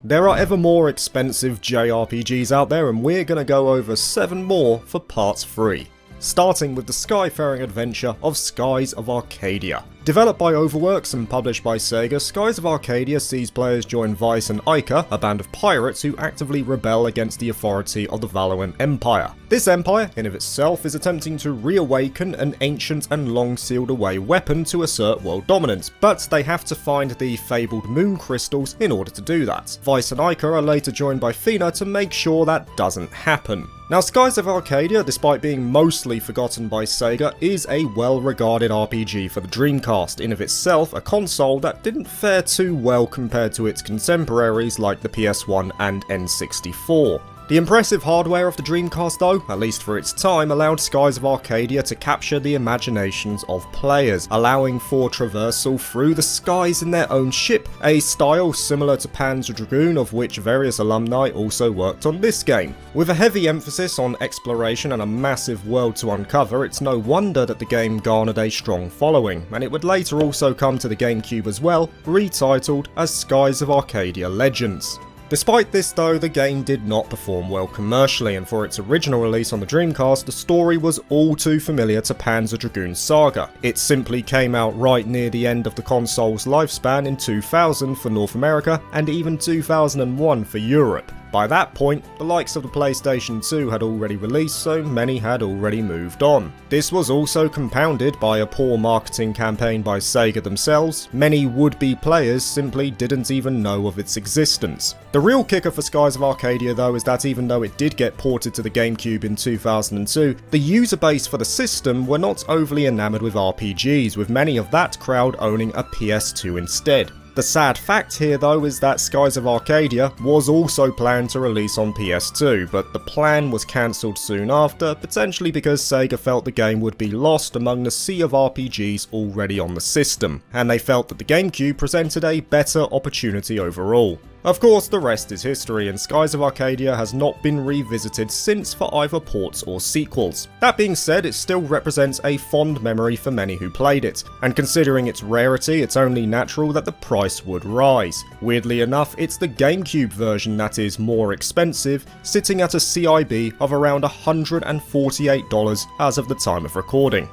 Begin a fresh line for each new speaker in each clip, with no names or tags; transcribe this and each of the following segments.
There are ever more expensive JRPGs out there, and we're gonna go over 7 more for part 3. Starting with the Skyfaring adventure of Skies of Arcadia. Developed by Overworks and published by Sega, Skies of Arcadia sees players join Vice and Ica, a band of pirates who actively rebel against the authority of the Valoran Empire. This empire, in of itself, is attempting to reawaken an ancient and long sealed away weapon to assert world dominance, but they have to find the fabled moon crystals in order to do that. Vice and Ica are later joined by Fina to make sure that doesn't happen. Now, Skies of Arcadia, despite being mostly forgotten by Sega, is a well-regarded RPG for the Dreamcast, in of itself a console that didn't fare too well compared to its contemporaries like the PS1 and N64. The impressive hardware of the Dreamcast though, at least for its time, allowed Skies of Arcadia to capture the imaginations of players, allowing for traversal through the skies in their own ship, a style similar to Panzer Dragoon, of which various alumni also worked on this game. With a heavy emphasis on exploration and a massive world to uncover, it's no wonder that the game garnered a strong following, and it would later also come to the GameCube as well, retitled as Skies of Arcadia Legends. Despite this though, the game did not perform well commercially, and for its original release on the Dreamcast, the story was all too familiar to Panzer Dragoon Saga. It simply came out right near the end of the console's lifespan in 2000 for North America, and even 2001 for Europe. By that point, the likes of the PlayStation 2 had already released, so many had already moved on. This was also compounded by a poor marketing campaign by Sega themselves. Many would-be players simply didn't even know of its existence. The real kicker for Skies of Arcadia though is that even though it did get ported to the GameCube in 2002, the user base for the system were not overly enamoured with RPGs, with many of that crowd owning a PS2 instead. The sad fact here though is that Skies of Arcadia was also planned to release on PS2, but the plan was cancelled soon after, potentially because Sega felt the game would be lost among the sea of RPGs already on the system, and they felt that the GameCube presented a better opportunity overall. Of course, the rest is history, and Skies of Arcadia has not been revisited since for either ports or sequels. That being said, it still represents a fond memory for many who played it, and considering its rarity, it's only natural that the price would rise. Weirdly enough, it's the GameCube version that is more expensive, sitting at a CIB of around $148 as of the time of recording.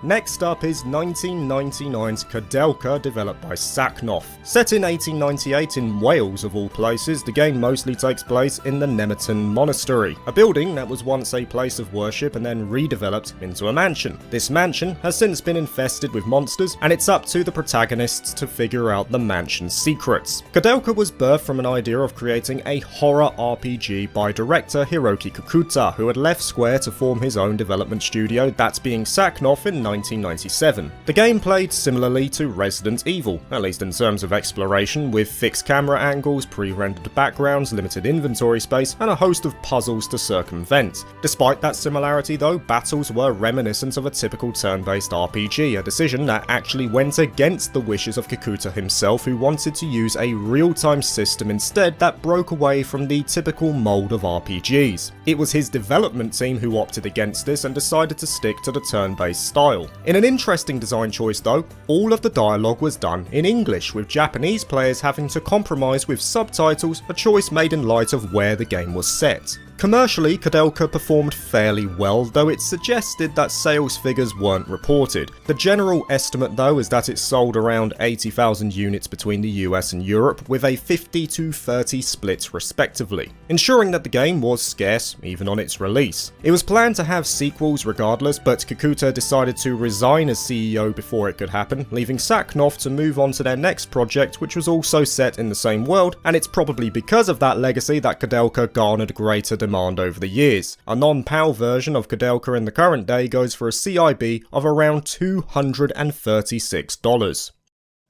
Next up is 1999's Koudelka, developed by Saknoff. Set in 1898 in Wales of all places, the game mostly takes place in the Nemeton Monastery, a building that was once a place of worship and then redeveloped into a mansion. This mansion has since been infested with monsters, and it's up to the protagonists to figure out the mansion's secrets. Koudelka was birthed from an idea of creating a horror RPG by director Hiroki Kikuta, who had left Square to form his own development studio, that being Saknoff, in 1997. The game played similarly to Resident Evil, at least in terms of exploration, with fixed camera angles, pre-rendered backgrounds, limited inventory space, and a host of puzzles to circumvent. Despite that similarity though, battles were reminiscent of a typical turn-based RPG, a decision that actually went against the wishes of Kikuta himself, who wanted to use a real-time system instead that broke away from the typical mold of RPGs. It was his development team who opted against this and decided to stick to the turn-based style. In an interesting design choice though, all of the dialogue was done in English, with Japanese players having to compromise with subtitles, a choice made in light of where the game was set. Commercially, Koudelka performed fairly well, though it's suggested that sales figures weren't reported. The general estimate though is that it sold around 80,000 units between the US and Europe, with a 50-30 split respectively, ensuring that the game was scarce even on its release. It was planned to have sequels regardless, but Kikuta decided to resign as CEO before it could happen, leaving Saknoff to move on to their next project, which was also set in the same world, and it's probably because of that legacy that Koudelka garnered greater demand over the years. A non-PAL version of Koudelka in the current day goes for a CIB of around $236.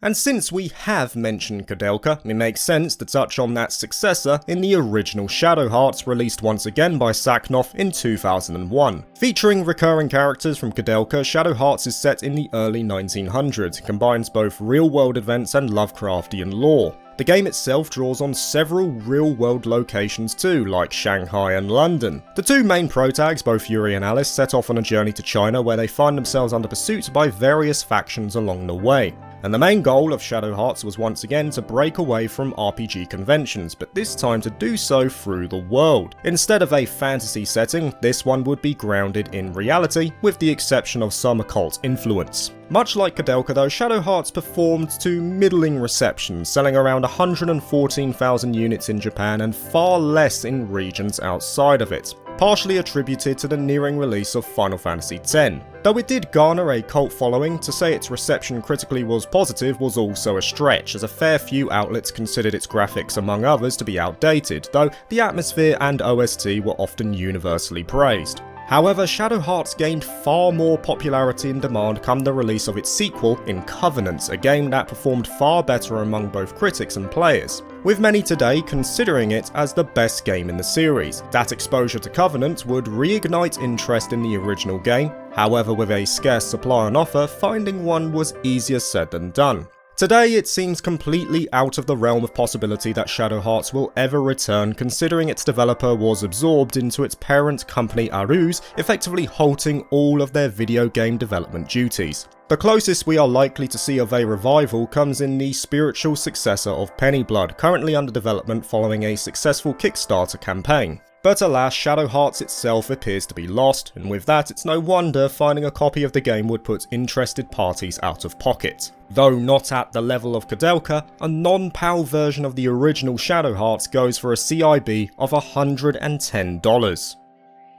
And since we have mentioned Koudelka, it makes sense to touch on that successor in the original Shadow Hearts, released once again by Saknoff in 2001. Featuring recurring characters from Koudelka, Shadow Hearts is set in the early 1900s, and combines both real-world events and Lovecraftian lore. The game itself draws on several real-world locations too, like Shanghai and London. The two main protags, both Yuri and Alice, set off on a journey to China where they find themselves under pursuit by various factions along the way. And the main goal of Shadow Hearts was once again to break away from RPG conventions, but this time to do so through the world. Instead of a fantasy setting, this one would be grounded in reality, with the exception of some occult influence. Much like Koudelka though, Shadow Hearts performed to middling reception, selling around 114,000 units in Japan and far less in regions outside of it, partially attributed to the nearing release of Final Fantasy X. Though it did garner a cult following, to say its reception critically was positive was also a stretch, as a fair few outlets considered its graphics among others to be outdated, though the atmosphere and OST were often universally praised. However, Shadow Hearts gained far more popularity and demand come the release of its sequel in Covenant, a game that performed far better among both critics and players, with many today considering it as the best game in the series. That exposure to Covenant would reignite interest in the original game, however with a scarce supply on offer, finding one was easier said than done. Today, it seems completely out of the realm of possibility that Shadow Hearts will ever return, considering its developer was absorbed into its parent company Aru's, effectively halting all of their video game development duties. The closest we are likely to see of a revival comes in the spiritual successor of Pennyblood, currently under development following a successful Kickstarter campaign. But alas, Shadow Hearts itself appears to be lost, and with that it's no wonder finding a copy of the game would put interested parties out of pocket. Though not at the level of Koudelka, a non-PAL version of the original Shadow Hearts goes for a CIB of $110.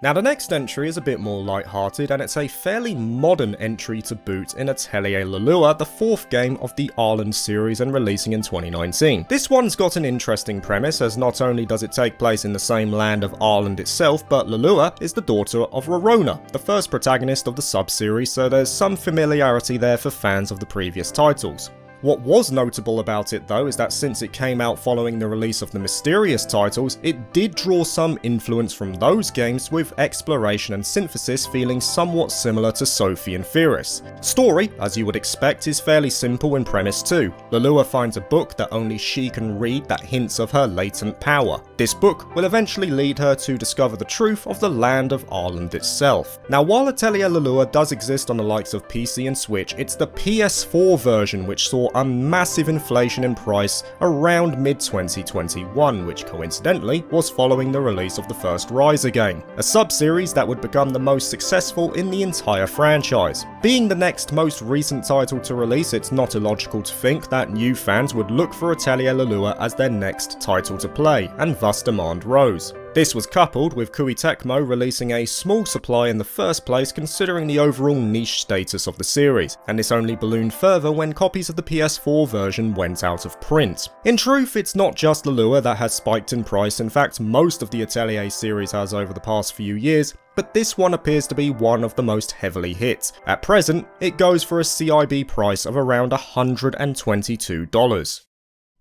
Now the next entry is a bit more light-hearted, and it's a fairly modern entry to boot in Atelier Lelua, the fourth game of the Arland series and releasing in 2019. This one's got an interesting premise, as not only does it take place in the same land of Arland itself, but Lelua is the daughter of Rorona, the first protagonist of the sub-series, so there's some familiarity there for fans of the previous titles. What was notable about it though is that since it came out following the release of the Mysterious titles, it did draw some influence from those games, with exploration and synthesis feeling somewhat similar to Sophie and Firis. Story, as you would expect, is fairly simple in premise too. Lelua finds a book that only she can read that hints of her latent power. This book will eventually lead her to discover the truth of the land of Arland itself. Now while Atelier Lelua does exist on the likes of PC and Switch, it's the PS4 version which saw a massive inflation in price around mid-2021, which coincidentally was following the release of the first Riser game, a sub-series that would become the most successful in the entire franchise. Being the next most recent title to release, it's not illogical to think that new fans would look for Atelier Lelua as their next title to play, and thus demand rose. This was coupled with Koei Tecmo releasing a small supply in the first place, considering the overall niche status of the series, and this only ballooned further when copies of the PS4 version went out of print. In truth, it's not just Lelua that has spiked in price, in fact most of the Atelier series has over the past few years, but this one appears to be one of the most heavily hit. At present, it goes for a CIB price of around $122.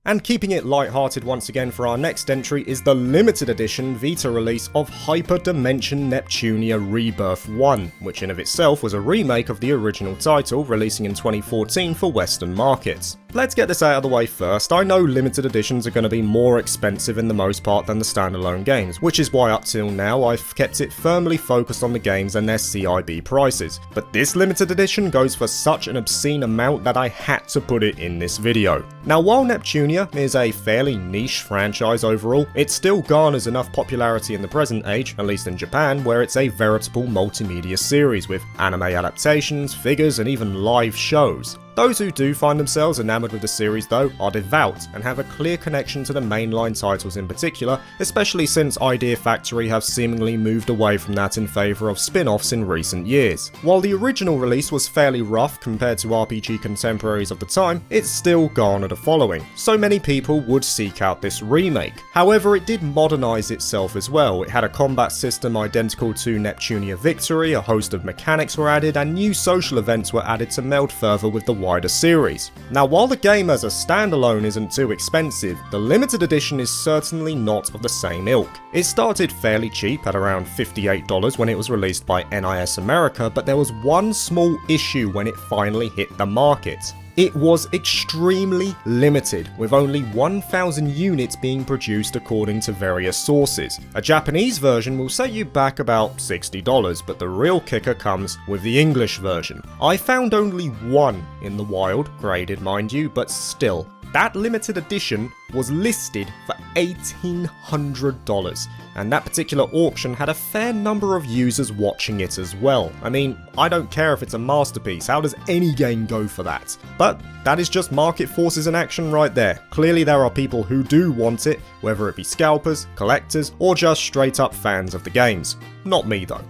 And keeping it light-hearted once again for our next entry is the limited edition Vita release of Hyper Dimension Neptunia Rebirth 1, which in of itself was a remake of the original title, releasing in 2014 for Western markets. Let's get this out of the way first. I know limited editions are going to be more expensive in the most part than the standalone games, which is why up till now I've kept it firmly focused on the games and their CIB prices. But this limited edition goes for such an obscene amount that I had to put it in this video. Now while Neptunia is a fairly niche franchise overall, it still garners enough popularity in the present age, at least in Japan, where it's a veritable multimedia series with anime adaptations, figures and even live shows. Those who do find themselves enamoured with the series though are devout and have a clear connection to the mainline titles in particular, especially since Idea Factory have seemingly moved away from that in favour of spin-offs in recent years. While the original release was fairly rough compared to RPG contemporaries of the time, it still garnered a following, so many people would seek out this remake. However, it did modernise itself as well. It had a combat system identical to Neptunia Victory, a host of mechanics were added, and new social events were added to meld further with the wider series. Now while the game as a standalone isn't too expensive, the limited edition is certainly not of the same ilk. It started fairly cheap at around $58 when it was released by NIS America, but there was one small issue when it finally hit the market. It was extremely limited, with only 1,000 units being produced according to various sources. A Japanese version will set you back about $60, but the real kicker comes with the English version. I found only one in the wild, graded mind you, but still. That limited edition was listed for $1,800, and that particular auction had a fair number of users watching it as well. I mean, I don't care if it's a masterpiece, how does any game go for that? But that is just market forces in action right there. Clearly there are people who do want it, whether it be scalpers, collectors, or just straight up fans of the games. Not me though.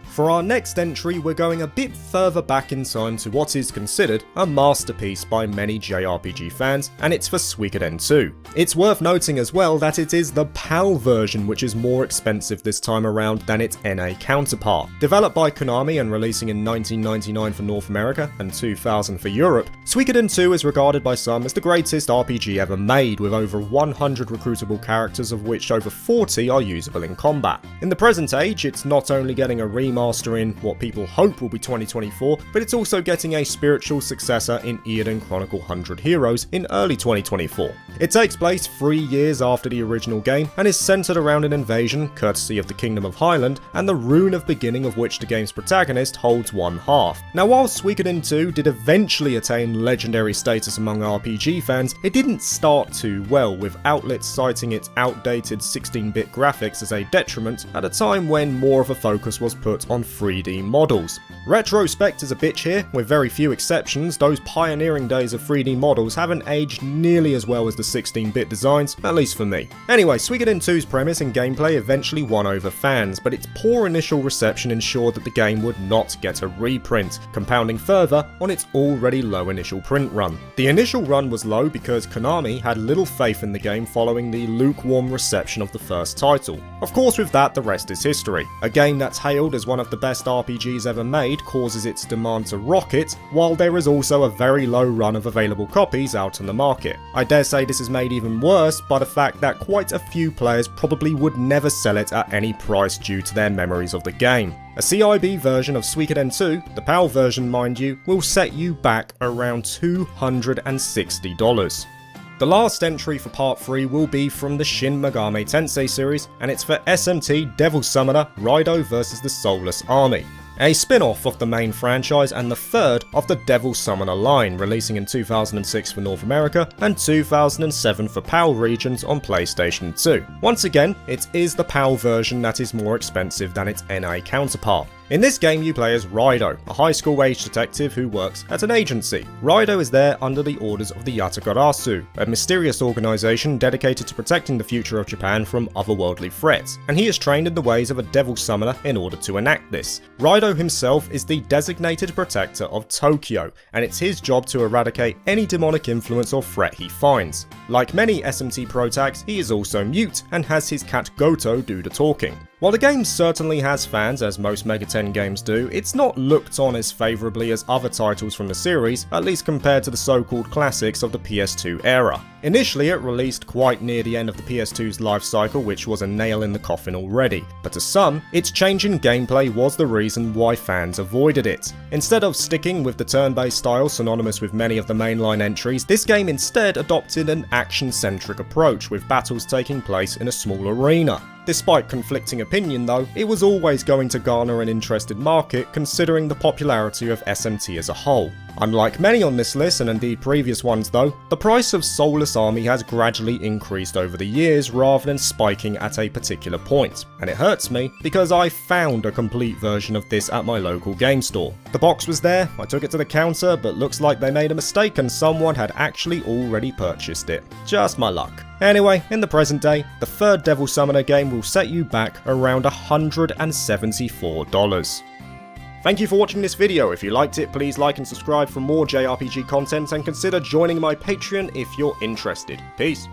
For our next entry, we're going a bit further back in time to what is considered a masterpiece by many JRPG fans, and it's for Suikoden 2. It's worth noting as well that it is the PAL version which is more expensive this time around than its NA counterpart. Developed by Konami and releasing in 1999 for North America and 2000 for Europe, Suikoden 2 is regarded by some as the greatest RPG ever made, with over 100 recruitable characters, of which over 40 are usable in combat. In the present age, it's not only getting a remaster in what people hope will be 2024, but it's also getting a spiritual successor in Eiyuden Chronicle 100 Heroes in early 2024. It takes place 3 years after the original game and is centered around an invasion, courtesy of the Kingdom of Highland, and the rune of beginning of which the game's protagonist holds one half. Now, while Suikoden 2 did eventually attain legendary status among RPG fans, it didn't start too well, with outlets citing its outdated 16-bit graphics as a detriment at a time when more of a focus was put on 3D models. Retrospect is a bitch here, with very few exceptions. Those pioneering days of 3D models haven't aged nearly as well as the 16-bit designs, at least for me. Anyway, Suikoden 2's premise and gameplay eventually won over fans, but its poor initial reception ensured that the game would not get a reprint, compounding further on its already low initial print run. The initial run was low because Konami had little faith in the game following the lukewarm reception of the first title. Of course, with that, the rest is history. A game that's hailed as one of the best RPGs ever made causes its demand to rocket, while there is also a very low run of available copies out on the market. I dare say this is made even worse by the fact that quite a few players probably would never sell it at any price due to their memories of the game. A CIB version of Suikoden 2, the PAL version mind you, will set you back around $260. The last entry for part 3 will be from the Shin Megami Tensei series, and it's for SMT Devil Summoner Raido vs the Soulless Army. A spin-off of the main franchise and the third of the Devil Summoner line, releasing in 2006 for North America and 2007 for PAL regions on PlayStation 2. Once again, it is the PAL version that is more expensive than its NA counterpart. In this game you play as Raido, a high school age detective who works at an agency. Raido is there under the orders of the Yatagarasu, a mysterious organisation dedicated to protecting the future of Japan from otherworldly threats, and he is trained in the ways of a devil summoner in order to enact this. Raido himself is the designated protector of Tokyo, and it's his job to eradicate any demonic influence or threat he finds. Like many SMT protags, he is also mute and has his cat Goto do the talking. While the game certainly has fans, as most Mega 10 games do, it's not looked on as favourably as other titles from the series, at least compared to the so-called classics of the PS2 era. Initially it released quite near the end of the PS2's life cycle, which was a nail in the coffin already, but to some, its change in gameplay was the reason why fans avoided it. Instead of sticking with the turn-based style synonymous with many of the mainline entries, this game instead adopted an action-centric approach, with battles taking place in a small arena. Despite conflicting opinion though, it was always going to garner an interested market considering the popularity of SMT as a whole. Unlike many on this list, and indeed previous ones though, the price of Soulless Army has gradually increased over the years rather than spiking at a particular point. And it hurts me because I found a complete version of this at my local game store. The box was there, I took it to the counter, but looks like they made a mistake and someone had actually already purchased it. Just my luck. Anyway, in the present day, the third Devil Summoner game will set you back around $174. Thank you for watching this video. If you liked it, please like and subscribe for more JRPG content and consider joining my Patreon if you're interested. Peace.